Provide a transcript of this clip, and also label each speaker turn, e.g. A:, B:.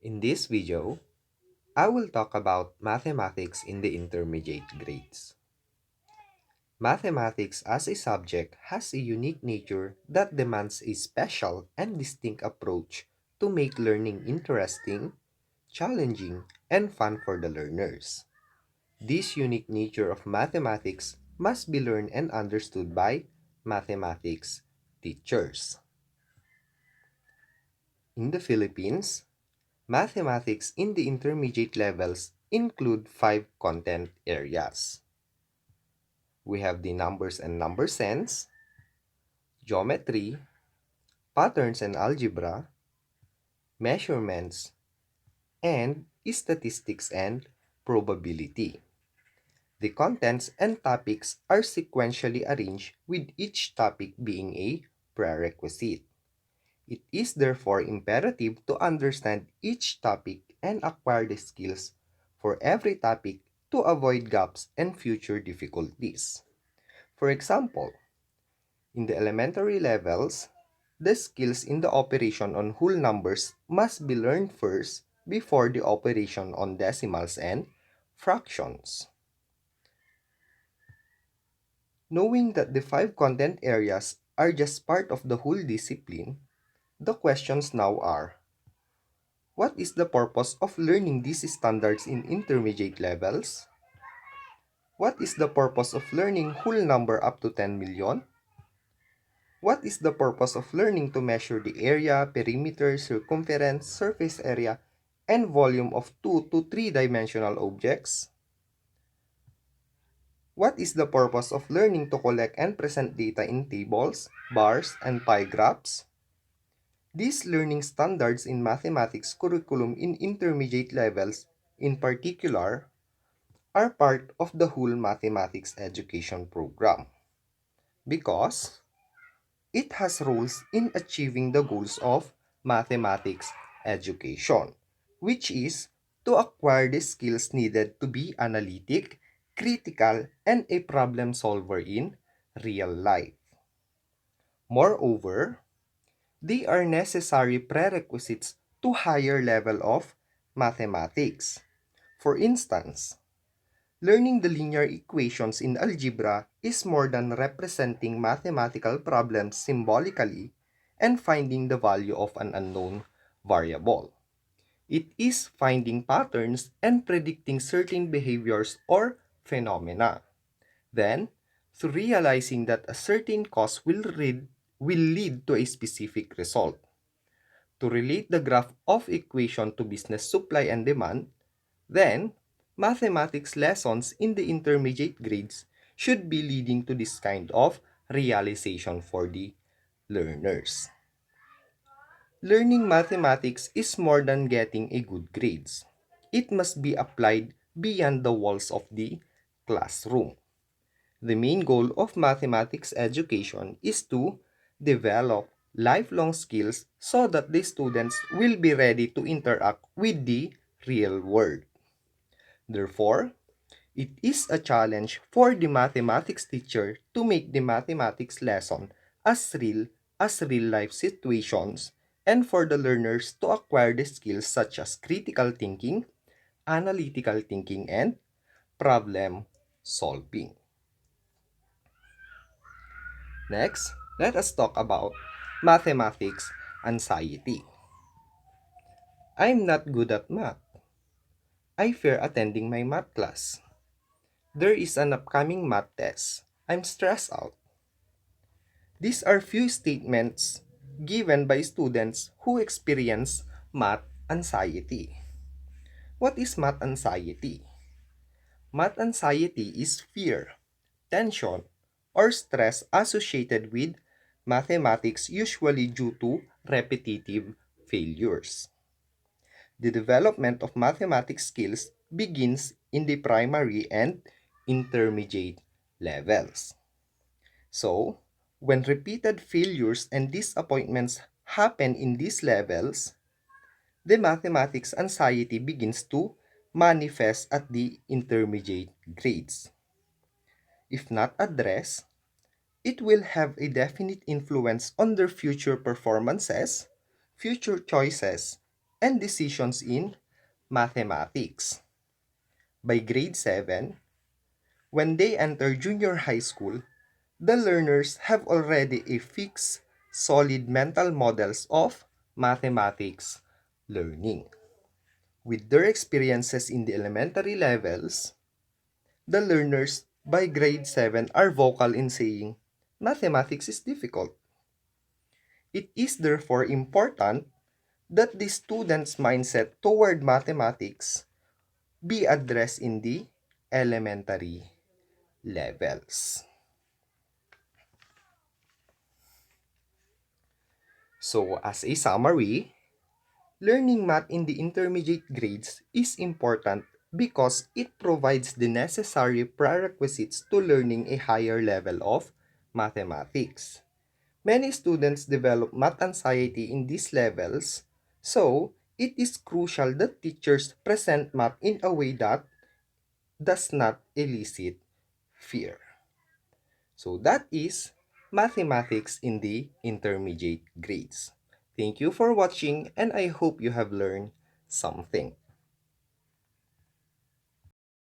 A: In this video, I will talk about mathematics in the intermediate grades. Mathematics as a subject has a unique nature that demands a special and distinct approach to make learning interesting, challenging, and fun for the learners. This unique nature of mathematics must be learned and understood by mathematics teachers. In the Philippines, mathematics in the intermediate levels include five content areas. We have the numbers and number sense, geometry, patterns and algebra, measurements, and statistics and probability. The contents and topics are sequentially arranged with each topic being a prerequisite. It is therefore imperative to understand each topic and acquire the skills for every topic to avoid gaps and future difficulties. For example, in the elementary levels, the skills in the operation on whole numbers must be learned first before the operation on decimals and fractions. Knowing that the five content areas are just part of the whole discipline, the questions now are: what is the purpose of learning these standards in intermediate levels? What is the purpose of learning whole number up to 10 million? What is the purpose of learning to measure the area, perimeter, circumference, surface area, and volume of 2 to 3-dimensional objects? What is the purpose of learning to collect and present data in tables, bars, and pie graphs? These learning standards in mathematics curriculum in intermediate levels, in particular, are part of the whole mathematics education program because it has roles in achieving the goals of mathematics education, which is to acquire the skills needed to be analytic, critical, and a problem solver in real life. Moreover, they are necessary prerequisites to higher level of mathematics. For instance, learning the linear equations in algebra is more than representing mathematical problems symbolically and finding the value of an unknown variable. It is finding patterns and predicting certain behaviors or phenomena. Then, through realizing that a certain cause will lead to a specific result. To relate the graph of equation to business supply and demand, then mathematics lessons in the intermediate grades should be leading to this kind of realization for the learners. Learning mathematics is more than getting a good grades. It must be applied beyond the walls of the classroom. The main goal of mathematics education is to develop lifelong skills so that the students will be ready to interact with the real world. Therefore, it is a challenge for the mathematics teacher to make the mathematics lesson as real life situations and for the learners to acquire the skills such as critical thinking, analytical thinking, and problem solving. Next, let us talk about mathematics anxiety. I'm not good at math. I fear attending my math class. There is an upcoming math test. I'm stressed out. These are few statements given by students who experience math anxiety. What is math anxiety? Math anxiety is fear, tension, or stress associated with mathematics, usually due to repetitive failures. The development of mathematics skills begins in the primary and intermediate levels. So, when repeated failures and disappointments happen in these levels, the mathematics anxiety begins to manifest at the intermediate grades. If not addressed, it will have a definite influence on their future performances, future choices, and decisions in mathematics. By grade 7, when they enter junior high school, the learners have already a fixed, solid mental models of mathematics learning. With their experiences in the elementary levels, the learners by grade 7 are vocal in saying, mathematics is difficult. It is therefore important that the student's mindset toward mathematics be addressed in the elementary levels. So, as a summary, learning math in the intermediate grades is important because it provides the necessary prerequisites to learning a higher level of mathematics. Many students develop math anxiety in these levels, so it is crucial that teachers present math in a way that does not elicit fear. So that is mathematics in the intermediate grades. Thank you for watching and I hope you have learned something.